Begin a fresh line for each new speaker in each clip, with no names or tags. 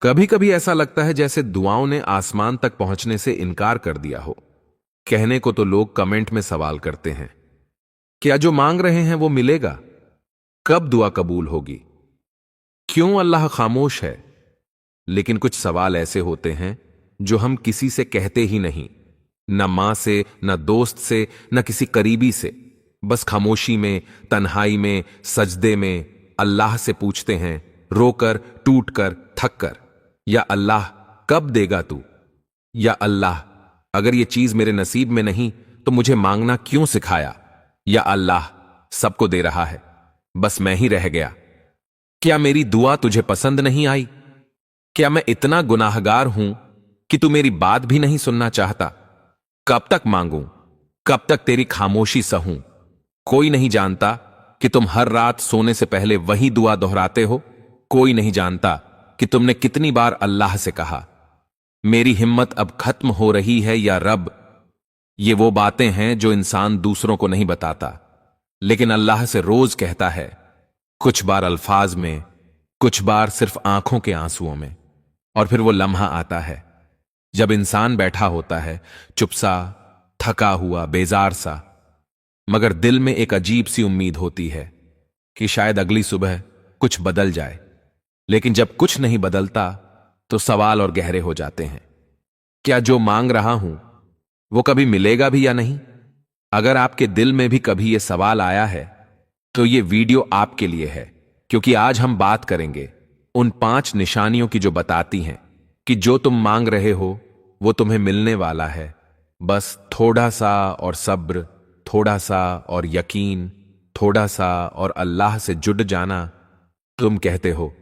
कभी कभी ऐसा लगता है जैसे दुआओं ने आसमान तक पहुंचने से इनकार कर दिया हो। कहने को तो लोग कमेंट में सवाल करते हैं, क्या जो मांग रहे हैं वो मिलेगा? कब दुआ कबूल होगी? क्यों अल्लाह खामोश है? लेकिन कुछ सवाल ऐसे होते हैं जो हम किसी से कहते ही नहीं, न मां से, न दोस्त से, न किसी करीबी से। बस खामोशी में, तन्हाई में, सजदे में अल्लाह से पूछते हैं, रोकर, टूटकर, थक कर, या अल्लाह कब देगा तू? या अल्लाह अगर ये चीज मेरे नसीब में नहीं तो मुझे मांगना क्यों सिखाया? या अल्लाह सबको दे रहा है, बस मैं ही रह गया। क्या मेरी दुआ तुझे पसंद नहीं आई? क्या मैं इतना गुनाहगार हूं कि तू मेरी बात भी नहीं सुनना चाहता? कब तक मांगूं? कब तक तेरी खामोशी सहूं? कोई नहीं जानता कि तुम हर रात सोने से पहले वही दुआ दोहराते हो। कोई नहीं जानता कि तुमने कितनी बार अल्लाह से कहा, मेरी हिम्मत अब खत्म हो रही है या रब। ये वो बातें हैं जो इंसान दूसरों को नहीं बताता, लेकिन अल्लाह से रोज कहता है, कुछ बार अल्फाज में, कुछ बार सिर्फ आंखों के आंसुओं में। और फिर वो लम्हा आता है जब इंसान बैठा होता है, चुपसा, थका हुआ, बेजार सा, मगर दिल में एक अजीब सी उम्मीद होती है कि शायद अगली सुबह कुछ बदल जाए। लेकिन जब कुछ नहीं बदलता तो सवाल और गहरे हो जाते हैं। क्या जो मांग रहा हूं वो कभी मिलेगा भी या नहीं? अगर आपके दिल में भी कभी यह सवाल आया है तो ये वीडियो आपके लिए है, क्योंकि आज हम बात करेंगे उन 5 निशानियों की जो बताती हैं कि जो तुम मांग रहे हो वो तुम्हें मिलने वाला है। बस थोड़ा सा और सब्र, थोड़ा सा और यकीन, थोड़ा सा और अल्लाह से जुड़ जाना। तुम कहते हो,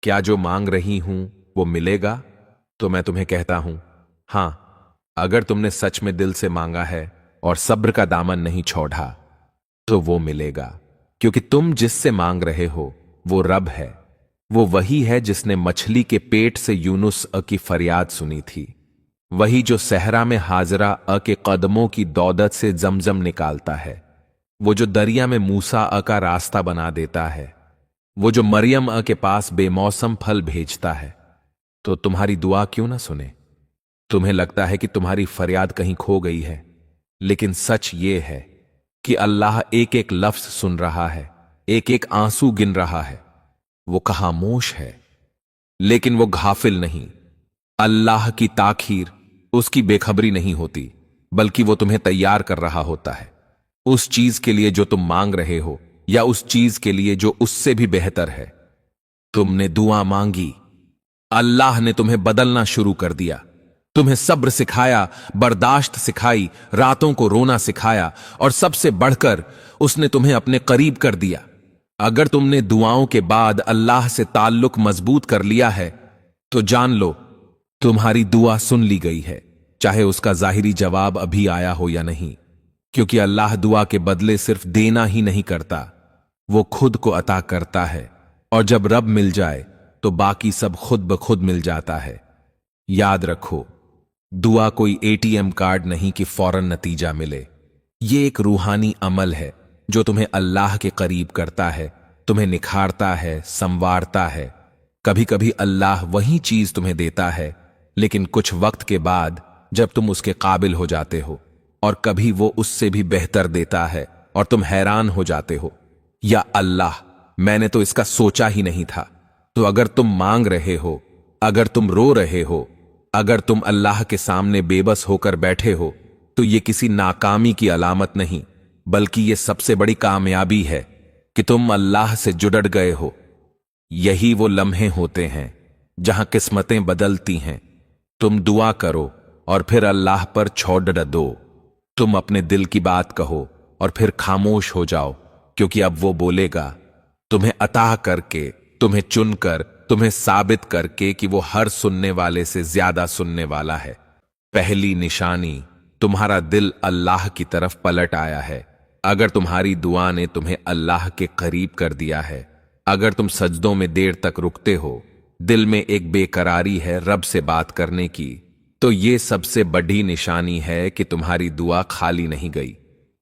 क्या जो मांग रही हूं वो मिलेगा? तो मैं तुम्हें कहता हूं, हां, अगर तुमने सच में दिल से मांगा है और सब्र का दामन नहीं छोड़ा तो वो मिलेगा। क्योंकि तुम जिससे मांग रहे हो वो रब है। वो वही है जिसने मछली के पेट से यूनुस की फरियाद सुनी थी। वही जो सहरा में हाजरा के कदमों की दौदत से जमजम निकालता है। वो जो दरिया में मूसा का रास्ता बना देता है। वो जो मरियम के पास बेमौसम फल भेजता है। तो तुम्हारी दुआ क्यों ना सुने? तुम्हें लगता है कि तुम्हारी फरियाद कहीं खो गई है, लेकिन सच ये है कि अल्लाह एक एक लफ्ज सुन रहा है, एक एक आंसू गिन रहा है। वो खामोश है, लेकिन वो घाफिल नहीं। अल्लाह की ताखीर उसकी बेखबरी नहीं होती, बल्कि वो तुम्हें तैयार कर रहा होता है उस चीज के लिए जो तुम मांग रहे हो, या उस चीज के लिए जो उससे भी बेहतर है। तुमने दुआ मांगी, अल्लाह ने तुम्हें बदलना शुरू कर दिया। तुम्हें सब्र सिखाया, बर्दाश्त सिखाई, रातों को रोना सिखाया, और सबसे बढ़कर उसने तुम्हें अपने करीब कर दिया। अगर तुमने दुआओं के बाद अल्लाह से ताल्लुक मजबूत कर लिया है तो जान लो तुम्हारी दुआ सुन ली गई है, चाहे उसका जाहिरी जवाब अभी आया हो या नहीं। क्योंकि अल्लाह दुआ के बदले सिर्फ देना ही नहीं करता, वो खुद को अता करता है। और जब रब मिल जाए तो बाकी सब खुद ब खुद मिल जाता है। याद रखो, दुआ कोई एटीएम कार्ड नहीं कि फौरन नतीजा मिले। ये एक रूहानी अमल है जो तुम्हें अल्लाह के करीब करता है, तुम्हें निखारता है, संवारता है। कभी कभी अल्लाह वही चीज तुम्हें देता है, लेकिन कुछ वक्त के बाद जब तुम उसके काबिल हो जाते हो, और कभी वो उससे भी बेहतर देता है और तुम हैरान हो जाते हो, या अल्लाह, मैंने तो इसका सोचा ही नहीं था। तो अगर तुम मांग रहे हो, अगर तुम रो रहे हो, अगर तुम अल्लाह के सामने बेबस होकर बैठे हो, तो ये किसी नाकामी की अलामत नहीं, बल्कि ये सबसे बड़ी कामयाबी है कि तुम अल्लाह से जुड़ गए हो। यही वो लम्हे होते हैं जहां किस्मतें बदलती हैं। तुम दुआ करो और फिर अल्लाह पर छोड़ दो। तुम अपने दिल की बात कहो और फिर खामोश हो जाओ, क्योंकि अब वो बोलेगा, तुम्हें अता करके, तुम्हें चुनकर, तुम्हें साबित करके कि वो हर सुनने वाले से ज्यादा सुनने वाला है। पहली निशानी, तुम्हारा दिल अल्लाह की तरफ पलट आया है। अगर तुम्हारी दुआ ने तुम्हें अल्लाह के करीब कर दिया है, अगर तुम सजदों में देर तक रुकते हो, दिल में एक बेकरारी है रब से बात करने की, तो ये सबसे बड़ी निशानी है कि तुम्हारी दुआ खाली नहीं गई।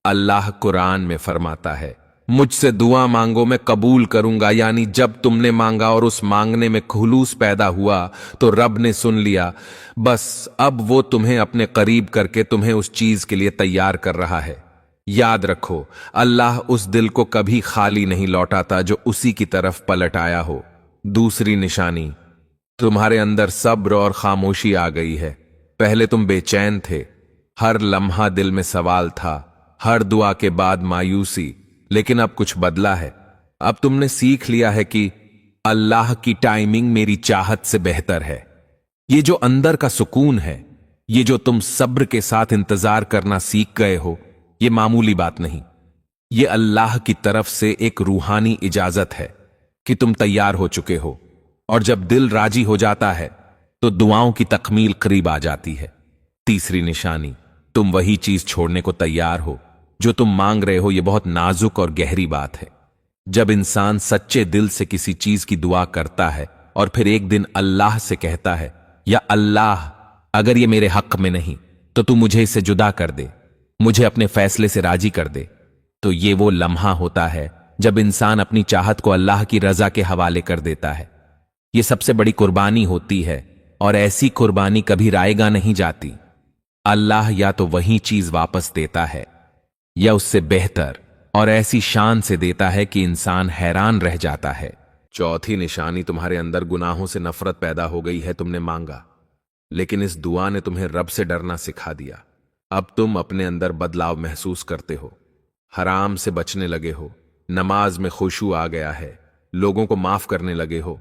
अल्लाह कुरान में फरमाता है, मुझसे दुआ मांगो, मैं कबूल करूंगा। यानी जब तुमने मांगा और उस मांगने में खुलूस पैदा हुआ तो रब ने सुन लिया। बस अब वो तुम्हें अपने करीब करके तुम्हें उस चीज के लिए तैयार कर रहा है। याद रखो, अल्लाह उस दिल को कभी खाली नहीं लौटाता जो उसी की तरफ पलट आया हो। दूसरी निशानी, तुम्हारे अंदर सब्र और खामोशी आ गई है। पहले तुम बेचैन थे, हर लम्हा दिल में सवाल था, हर दुआ के बाद मायूसी। लेकिन अब कुछ बदला है। अब तुमने सीख लिया है कि अल्लाह की टाइमिंग मेरी चाहत से बेहतर है। ये जो अंदर का सुकून है, ये जो तुम सब्र के साथ इंतजार करना सीख गए हो, ये मामूली बात नहीं। ये अल्लाह की तरफ से एक रूहानी इजाजत है कि तुम तैयार हो चुके हो। और जब दिल राजी हो जाता है तो दुआओं की तकमील करीब आ जाती है। तीसरी निशानी, तुम वही चीज छोड़ने को तैयार हो जो तुम मांग रहे हो। यह बहुत नाजुक और गहरी बात है। जब इंसान सच्चे दिल से किसी चीज की दुआ करता है और फिर एक दिन अल्लाह से कहता है, या अल्लाह, अगर ये मेरे हक में नहीं तो तू मुझे इससे जुदा कर दे, मुझे अपने फैसले से राजी कर दे, तो ये वो लम्हा होता है जब इंसान अपनी चाहत को अल्लाह की रजा के हवाले कर देता है। ये सबसे बड़ी कुर्बानी होती है और ऐसी कुर्बानी कभी रायगा नहीं जाती। अल्लाह या तो वही चीज वापस देता है या उससे बेहतर और ऐसी शान से देता है कि इंसान हैरान रह जाता है। चौथी निशानी, तुम्हारे अंदर गुनाहों से नफरत पैदा हो गई है। तुमने मांगा, लेकिन इस दुआ ने तुम्हें रब से डरना सिखा दिया। अब तुम अपने अंदर बदलाव महसूस करते हो, हराम से बचने लगे हो, नमाज में खुशू आ गया है, लोगों को माफ करने लगे हो,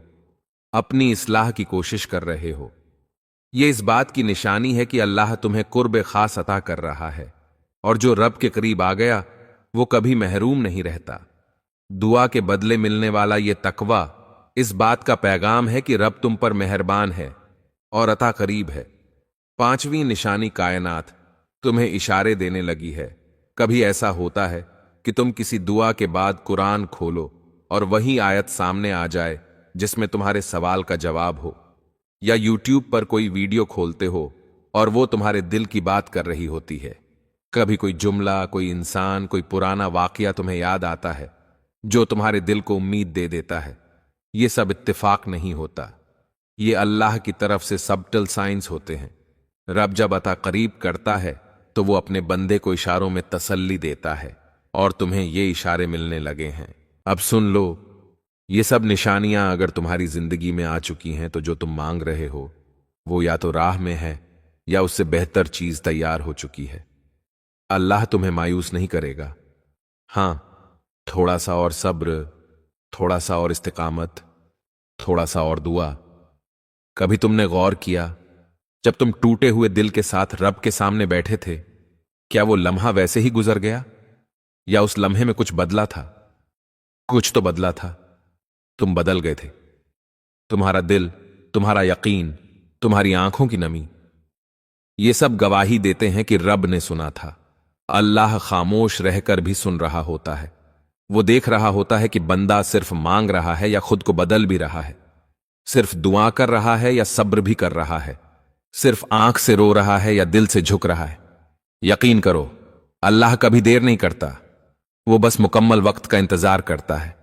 अपनी इस्लाह की कोशिश कर रहे हो। यह इस बात की निशानी है कि अल्लाह तुम्हें कुर्ब खास अता कर रहा है, और जो रब के करीब आ गया वो कभी महरूम नहीं रहता। दुआ के बदले मिलने वाला ये तकवा इस बात का पैगाम है कि रब तुम पर मेहरबान है और अता करीब है। पांचवी निशानी, कायनात तुम्हें इशारे देने लगी है। कभी ऐसा होता है कि तुम किसी दुआ के बाद कुरान खोलो और वही आयत सामने आ जाए जिसमें तुम्हारे सवाल का जवाब हो, या यूट्यूब पर कोई वीडियो खोलते हो और वो तुम्हारे दिल की बात कर रही होती है। कभी कोई जुमला, कोई इंसान, कोई पुराना वाकया तुम्हें याद आता है जो तुम्हारे दिल को उम्मीद दे देता है। ये सब इत्तेफाक नहीं होता, ये अल्लाह की तरफ से सबटल साइंस होते हैं। रब जब अता करीब करता है तो वो अपने बंदे को इशारों में तसल्ली देता है, और तुम्हें ये इशारे मिलने लगे हैं। अब सुन लो, ये सब निशानियां अगर तुम्हारी जिंदगी में आ चुकी हैं तो जो तुम मांग रहे हो वो या तो राह में है या उससे बेहतर चीज तैयार हो चुकी है। अल्लाह तुम्हें मायूस नहीं करेगा। हां, थोड़ा सा और सब्र, थोड़ा सा और इस्तिकामत, थोड़ा सा और दुआ। कभी तुमने गौर किया, जब तुम टूटे हुए दिल के साथ रब के सामने बैठे थे, क्या वो लम्हा वैसे ही गुजर गया या उस लम्हे में कुछ बदला था? कुछ तो बदला था। तुम बदल गए थे। तुम्हारा दिल, तुम्हारा यकीन, तुम्हारी आंखों की नमी, ये सब गवाही देते हैं कि रब ने सुना था। अल्लाह खामोश रहकर भी सुन रहा होता है। वो देख रहा होता है कि बंदा सिर्फ मांग रहा है या खुद को बदल भी रहा है, सिर्फ दुआ कर रहा है या सब्र भी कर रहा है, सिर्फ आंख से रो रहा है या दिल से झुक रहा है। यकीन करो, अल्लाह कभी देर नहीं करता, वो बस मुकम्मल वक्त का इंतजार करता है।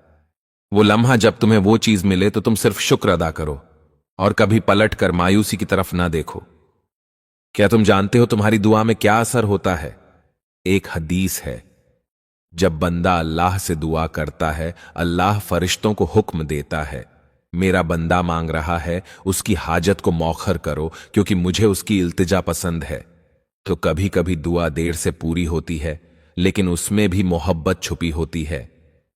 वो लम्हा जब तुम्हें वो चीज मिले तो तुम सिर्फ शुक्र अदा करो और कभी पलट कर मायूसी की तरफ ना देखो। क्या तुम जानते हो तुम्हारी दुआ में क्या असर होता है? एक हदीस है, जब बंदा अल्लाह से दुआ करता है, अल्लाह फरिश्तों को हुक्म देता है, मेरा बंदा मांग रहा है, उसकी हाजत को मौखर करो क्योंकि मुझे उसकी इल्तिजा पसंद है। तो कभी कभी दुआ देर से पूरी होती है, लेकिन उसमें भी मोहब्बत छुपी होती है।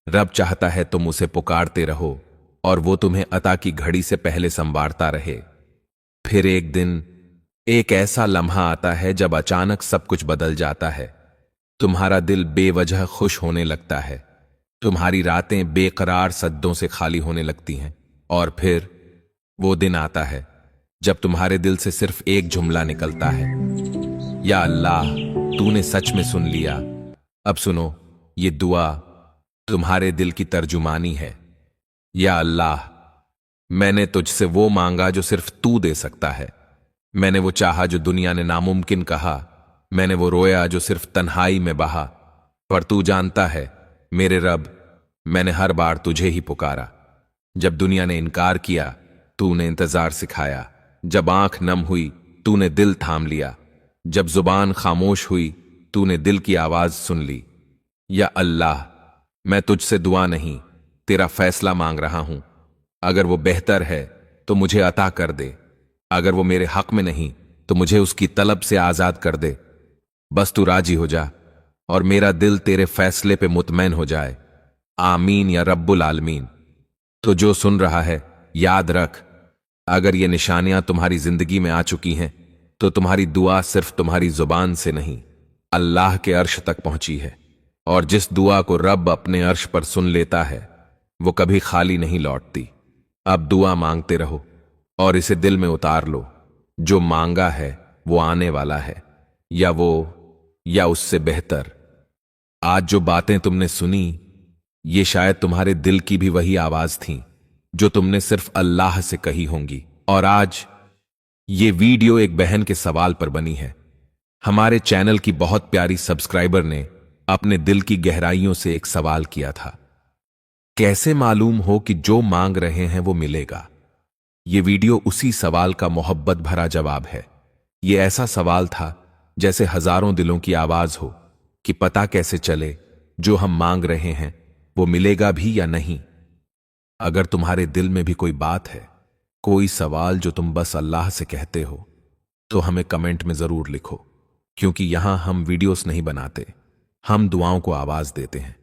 रब चाहता है तुम उसे पुकारते रहो और वो तुम्हें अता की घड़ी से पहले संवारता रहे। फिर एक दिन एक ऐसा लम्हा आता है जब अचानक सब कुछ बदल जाता है। तुम्हारा दिल बेवजह खुश होने लगता है, तुम्हारी रातें बेकरार सद्दों से खाली होने लगती हैं, और फिर वो दिन आता है जब तुम्हारे दिल से सिर्फ एक जुमला निकलता है, या अल्लाह, तूने सच में सुन लिया। अब सुनो, ये दुआ तुम्हारे दिल की तर्जुमानी है। या अल्लाह, मैंने तुझसे वो मांगा जो सिर्फ तू दे सकता है। मैंने वो चाहा जो दुनिया ने नामुमकिन कहा। मैंने वो रोया जो सिर्फ तन्हाई में बहा। पर तू जानता है मेरे रब, मैंने हर बार तुझे ही पुकारा। जब दुनिया ने इनकार किया, तूने इंतजार सिखाया। जब आंख नम हुई, तूने दिल थाम लिया। जब जुबान खामोश हुई, तूने दिल की आवाज सुन ली। या अल्लाह, मैं तुझसे दुआ नहीं, तेरा फैसला मांग रहा हूं। अगर वो बेहतर है तो मुझे अता कर दे, अगर वो मेरे हक में नहीं तो मुझे उसकी तलब से आजाद कर दे। बस तू राजी हो जा और मेरा दिल तेरे फैसले पे मुतमैन हो जाए। आमीन या रब्बुल आलमीन। तो जो सुन रहा है, याद रख, अगर ये निशानियां तुम्हारी जिंदगी में आ चुकी हैं तो तुम्हारी दुआ सिर्फ तुम्हारी जुबान से नहीं, अल्लाह के अर्श तक पहुंची है। और जिस दुआ को रब अपने अर्श पर सुन लेता है वो कभी खाली नहीं लौटती। अब दुआ मांगते रहो और इसे दिल में उतार लो, जो मांगा है वो आने वाला है, या उससे बेहतर। आज जो बातें तुमने सुनी, ये शायद तुम्हारे दिल की भी वही आवाज थी जो तुमने सिर्फ अल्लाह से कही होंगी। और आज ये वीडियो एक बहन के सवाल पर बनी है। हमारे चैनल की बहुत प्यारी सब्सक्राइबर ने अपने दिल की गहराइयों से एक सवाल किया था, कैसे मालूम हो कि जो मांग रहे हैं वो मिलेगा। ये वीडियो उसी सवाल का मोहब्बत भरा जवाब है। ये ऐसा सवाल था जैसे हजारों दिलों की आवाज हो कि पता कैसे चले जो हम मांग रहे हैं वो मिलेगा भी या नहीं। अगर तुम्हारे दिल में भी कोई बात है, कोई सवाल जो तुम बस अल्लाह से कहते हो, तो हमें कमेंट में जरूर लिखो, क्योंकि यहां हम वीडियोस नहीं बनाते, हम दुआओं को आवाज देते हैं।